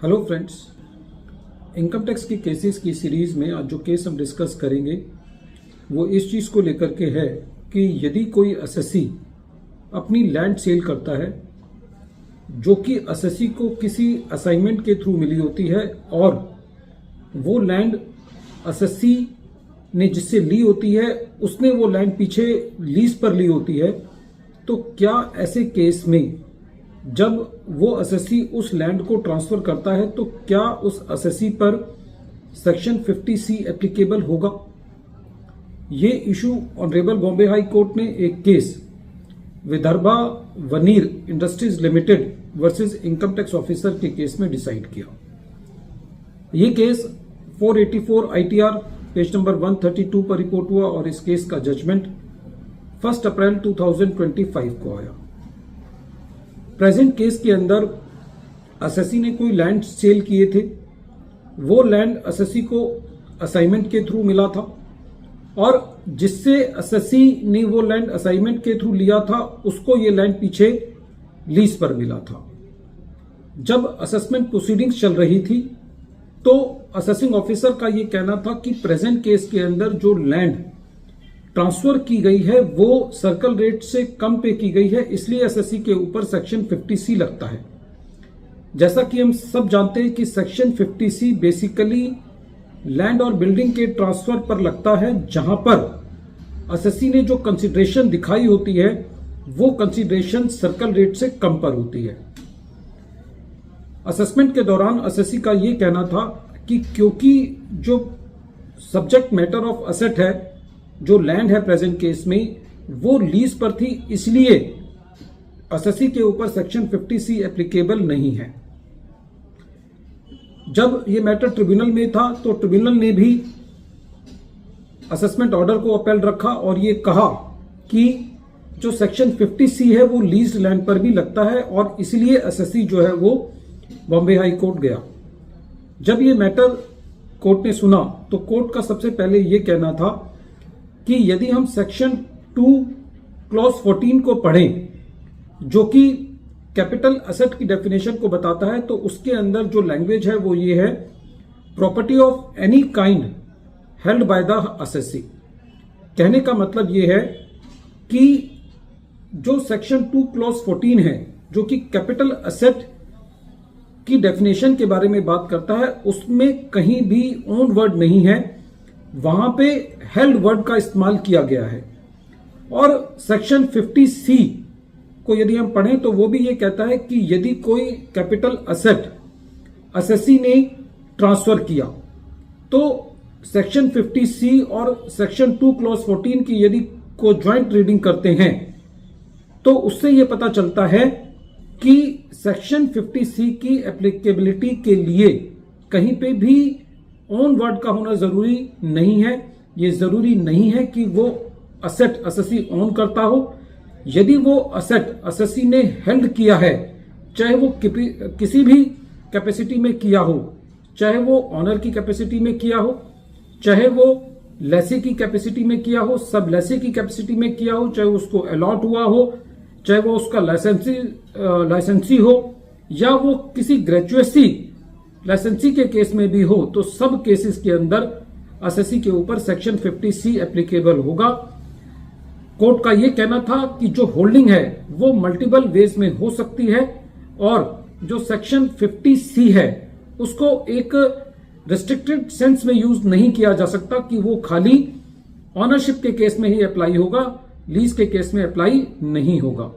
Hello friends, income tax की cases की series में आज जो केस हम डिस्कस करेंगे वो इस चीज़ को लेकर के है कि यदि कोई एसएससी अपनी लैंड सेल करता है जो कि एसएससी को किसी असाइनमेंट के थ्रू मिली होती है और वो लैंड एसएससी ने जिससे ली होती है उसने वो लैंड पीछे लीज पर ली होती है, तो क्या ऐसे केस में जब वो एसएससी उस लैंड को ट्रांसफर करता है तो क्या उस एसएससी पर सेक्शन 50C एप्लीकेबल होगा? ये issue honourable Bombay high court ने एक case Vidarbha veneer industries limited versus income tax officer के केस में डिसाइड किया। ये केस 484 ITR पेज नंबर 132 पर रिपोर्ट हुआ और इस केस का जजमेंट 1 अप्रैल 2025 को आया। प्रेजेंट केस के अंदर एसएससी ने कोई लैंड सेल किए थे, वो लैंड एसएससी को असाइनमेंट के थ्रू मिला था और जिससे एसएससी ने वो लैंड असाइनमेंट के थ्रू लिया था उसको ये लैंड पीछे लीज पर मिला था। जब असेसमेंट प्रोसीडिंग्स चल रही थी तो असेसिंग ऑफिसर का ये कहना था कि प्रेजेंट केस के अंदर जो लैंड ट्रांसफर की गई है वो सर्कल रेट से कम पे की गई है, इसलिए एसएससी के ऊपर सेक्शन 50C लगता है। जैसा कि हम सब जानते हैं कि सेक्शन 50C बेसिकली लैंड और बिल्डिंग के ट्रांसफर पर लगता है, जहां पर एसएससी ने जो कंसीडरेशन दिखाई होती है वो कंसीडरेशन सर्कल रेट से कम पर होती है। असेसमेंट के दौरान एसएससी का ये कहना था कि क्योंकि जो सब्जेक्ट मैटर ऑफ असेट है, जो लैंड है प्रेजेंट केस में, वो लीज पर थी, इसलिए एसएससी के ऊपर सेक्शन 50C एप्लीकेबल नहीं है। जब ये मैटर ट्रिब्यूनल में था तो ट्रिब्यूनल ने भी असेसमेंट ऑर्डर को अपील रखा और ये कहा कि जो सेक्शन 50C है वो लीज लैंड पर भी लगता है और इसलिए एसएससी जो है वो बॉम्बे हाई कोर्ट गया। जब ये मैटर कोर्ट ने सुना तो कोर्ट का सबसे पहले ये कहना था कि यदि हम सेक्शन 2 क्लॉज 14 को पढ़ें जो कि कैपिटल एसेट की डेफिनेशन को बताता है, तो उसके अंदर जो लैंग्वेज है वो ये है, property of any kind held by the assessee. कहने का मतलब ये है कि जो सेक्शन 2 क्लॉज 14 है जो कि कैपिटल एसेट की डेफिनेशन के बारे में बात करता है, उसमें कहीं भी ओन वर्ड नहीं है, वहां पे हेल्ड वर्ड का इस्तेमाल किया गया है। और सेक्शन 50C को यदि हम पढ़ें तो वो भी ये कहता है कि यदि कोई कैपिटल एसेट एसएससी ने ट्रांसफर किया तो सेक्शन 50C और सेक्शन 2 क्लॉज 14 की यदि को ज्वाइंट रीडिंग करते हैं तो उससे ये पता चलता है कि सेक्शन 50C की एप्लीकेबिलिटी के लिए कहीं पे भी ओन वर्ड का होना जरूरी नहीं है। ये जरूरी नहीं है कि वो असेट एसएससी ओन करता हो। यदि वो असेट एसएससी ने हेल्ड किया है, चाहे वो किसी भी कैपेसिटी में किया हो, चाहे वो ऑनर की कैपेसिटी में किया हो, चाहे वो लेसी की कैपेसिटी में किया हो, सब लेसी की कैपेसिटी में किया हो, चाहे उसको अलॉट हुआ हो, चाहे वो उसका लाइसेंसी हो या वो किसी ग्रेजुएसी लाइसेंसी के केस में भी हो, तो सब केसेस के अंदर एसएससी के ऊपर सेक्शन 50C एप्लीकेबल होगा। कोर्ट का यह कहना था कि जो होल्डिंग है वो मल्टीपल वेज में हो सकती है और जो सेक्शन 50C है उसको एक रिस्ट्रिक्टेड सेंस में यूज नहीं किया जा सकता कि वो खाली ऑनरशिप के केस में ही अप्लाई होगा, लीज के केस में अप्लाई नहीं होगा।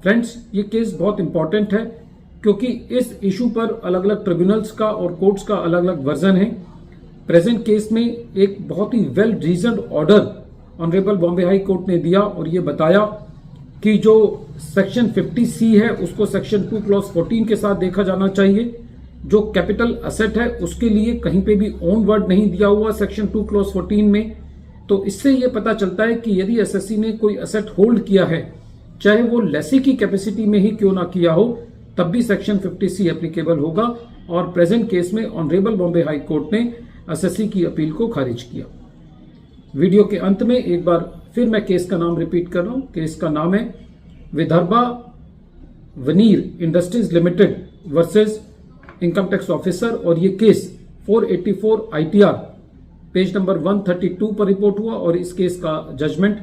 फ्रेंड्स, ये केस बहुत इंपॉर्टेंट है क्योंकि इस इशू पर अलग अलग ट्रिब्यूनल्स का और कोर्ट्स का अलग अलग वर्जन है। प्रेजेंट केस में एक बहुत ही well reasoned order honourable Bombay high court ने दिया और ये बताया कि जो सेक्शन 50C है उसको सेक्शन 2 क्लॉज 14 के साथ देखा जाना चाहिए। जो कैपिटल एसेट है उसके लिए कहीं पे भी ओन वर्ड नहीं दिया हुआ सेक्शन 2 क्लॉज 14 में। तो इससे ये पता चलता है कि यदि एसएससी ने कोई एसेट होल्ड किया है, चाहे वो लेसी की कैपेसिटी में ही क्यों ना किया हो, तब भी सेक्शन 50C एप्लीकेबल होगा। और प्रेजेंट केस में ऑनरेबल बॉम्बे हाई कोर्ट ने एसएससी की अपील को खारिज किया। वीडियो के अंत में एक बार फिर मैं केस का नाम रिपीट कर रहा हूं। केस का नाम है Vidarbha veneer industries limited versus income tax officer, और ये केस 484 ITR पेज नंबर 132 पर रिपोर्ट हुआ और इस केस का जजमेंट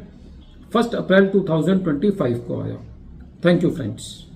1 अप्रैल 2025 को आया। Thank you friends.